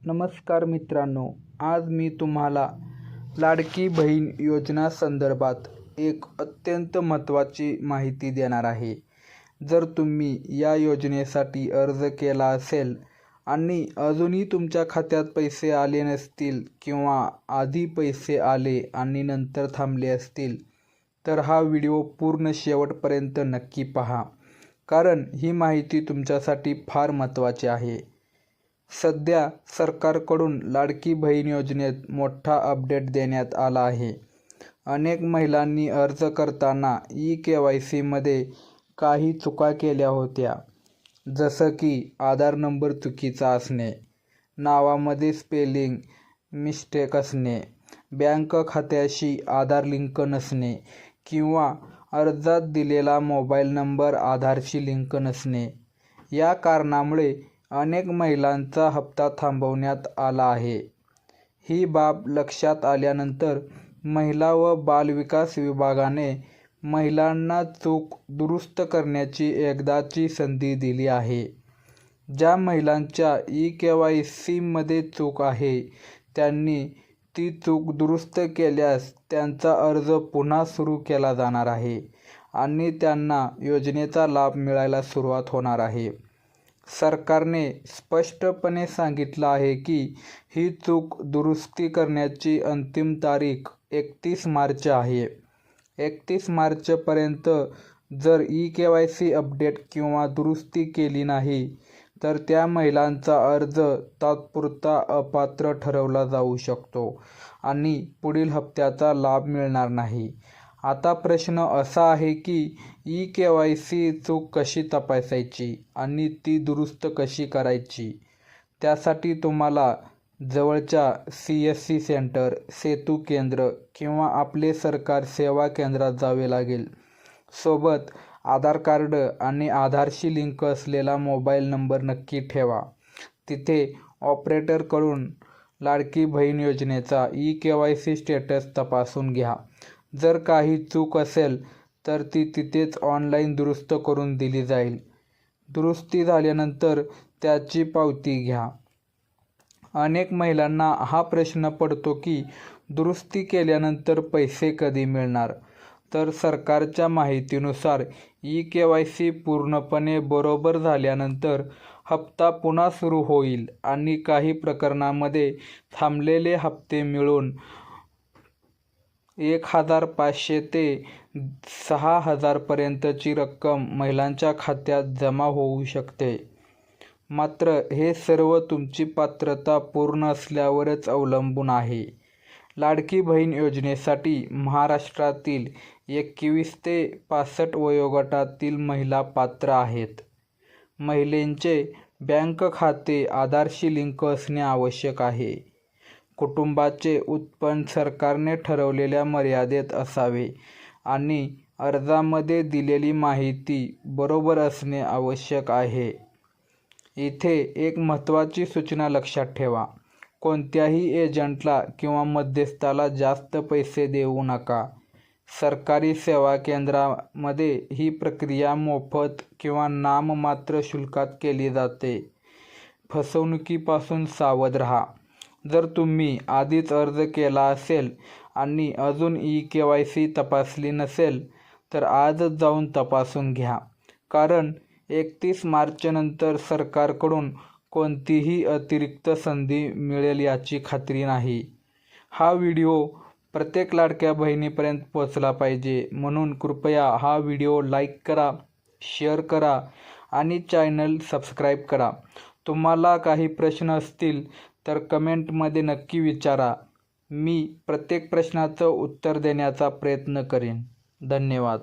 नमस्कार मित्रांनो, आज मी तुम्हाला लाडकी बहीण योजना संदर्भात एक अत्यंत महत्त्वाची माहिती देणार आहे. जर तुम्ही या योजनेसाठी अर्ज केला असेल आणि अजूनही तुमच्या खात्यात पैसे आले नसतील किंवा आधी पैसे आले आणि नंतर थांबले असतील, तर हा व्हिडिओ पूर्ण शेवटपर्यंत नक्की पहा, कारण ही माहिती तुमच्यासाठी फार महत्त्वाची आहे. सध्या सरकारकडून लाडकी बहीण योजनेत मोठा अपडेट देण्यात आला आहे. अनेक महिलांनी अर्ज करताना KYCमध्ये काही चुका केल्या होत्या, जसं की आधार नंबर चुकीचा असणे, नावामध्ये स्पेलिंग मिस्टेक असणे, बँक खात्याशी आधार लिंक नसणे किंवा अर्जात दिलेला मोबाईल नंबर आधारशी लिंक नसणे. या कारणामुळे अनेक महिलांचा हप्ता थांबवण्यात आला आहे. ही बाब लक्षात आल्यानंतर महिला व बालविकास विभागाने महिलांना चूक दुरुस्त करण्याची एकदाची संधी दिली आहे. ज्या महिलांच्या KYCमध्ये चूक आहे, त्यांनी ती चूक दुरुस्त केल्यास त्यांचा अर्ज पुन्हा सुरू केला जाणार आहे आणि त्यांना योजनेचा लाभ मिळायला सुरुवात होणार आहे. सरकारने स्पष्टपणे सांगितलं आहे की ही चूक दुरुस्ती करण्याची अंतिम तारीख 31 मार्च आहे. 31 मार्चपर्यंत जर KYC अपडेट किंवा दुरुस्ती केली नाही, तर त्या महिलांचा अर्ज तात्पुरता अपात्र ठरवला जाऊ शकतो आणि पुढील हप्त्याचा लाभ मिळणार नाही. आता प्रश्न असा आहे की KYC चूक कशी तपासायची आणि ती दुरुस्त कशी करायची. त्यासाठी तुम्हाला जवळच्या CSC सेंटर, सेतू केंद्र किंवा आपले सरकार सेवा केंद्रात जावे लागेल. सोबत आधार कार्ड आणि आधारशी लिंक असलेला मोबाईल नंबर नक्की ठेवा. तिथे ऑपरेटरकडून लाडकी बहीण योजनेचा KYC स्टेटस तपासून घ्या. जर काही चूक असेल तर ती तिथेच ऑनलाईन दुरुस्त करून दिली जाईल. दुरुस्ती झाल्यानंतर त्याची पावती घ्या. अनेक महिलांना हा प्रश्न पडतो की दुरुस्ती केल्यानंतर पैसे कधी मिळणार. तर सरकारच्या माहितीनुसार KYC पूर्णपणे बरोबर झाल्यानंतर हप्ता पुन्हा सुरू होईल आणि काही प्रकरणांमध्ये थांबलेले हप्ते मिळून 1,500 ते 6,000 पर्यंतची रक्कम महिलांच्या खात्यात जमा होऊ शकते. मात्र हे सर्व तुमची पात्रता पूर्ण असल्यावरच अवलंबून आहे. लाडकी बहीण योजनेसाठी महाराष्ट्रातील 21 ते 65 वयोगटातील महिला पात्र आहेत. महिलेचे बँक खाते आधारशी लिंक असणे आवश्यक आहे. कुटुंबाचे उत्पन्न सरकारने ठरवलेल्या मर्यादेत असावे आणि अर्जामध्ये दिलेली माहिती बरोबर असणे आवश्यक आहे. इथे एक महत्त्वाची सूचना लक्षात ठेवा. कोणत्याही एजंटला किंवा मध्यस्थाला जास्त पैसे देऊ नका. सरकारी सेवा केंद्रामध्ये ही प्रक्रिया मोफत किंवा नाममात्र शुल्कात केली जाते. फसवणुकीपासून सावध राहा. जर तुम्ही आधीच अर्ज केला असेल आणि अजून KYC तपासली नसेल, तर आजच जाऊन तपासून घ्या, कारण 31 मार्चनंतर सरकारकडून कोणतीही अतिरिक्त संधी मिळेल याची खात्री नाही. हा व्हिडिओ प्रत्येक लाडक्या बहिणीपर्यंत पोहोचला पाहिजे, म्हणून कृपया हा व्हिडिओ लाईक करा, शेअर करा आणि चॅनल सबस्क्राईब करा. तुम्हाला काही प्रश्न असतील तर कमेंटमध्ये नक्की विचारा. मी प्रत्येक प्रश्नाचं उत्तर देण्याचा प्रयत्न करेन. धन्यवाद.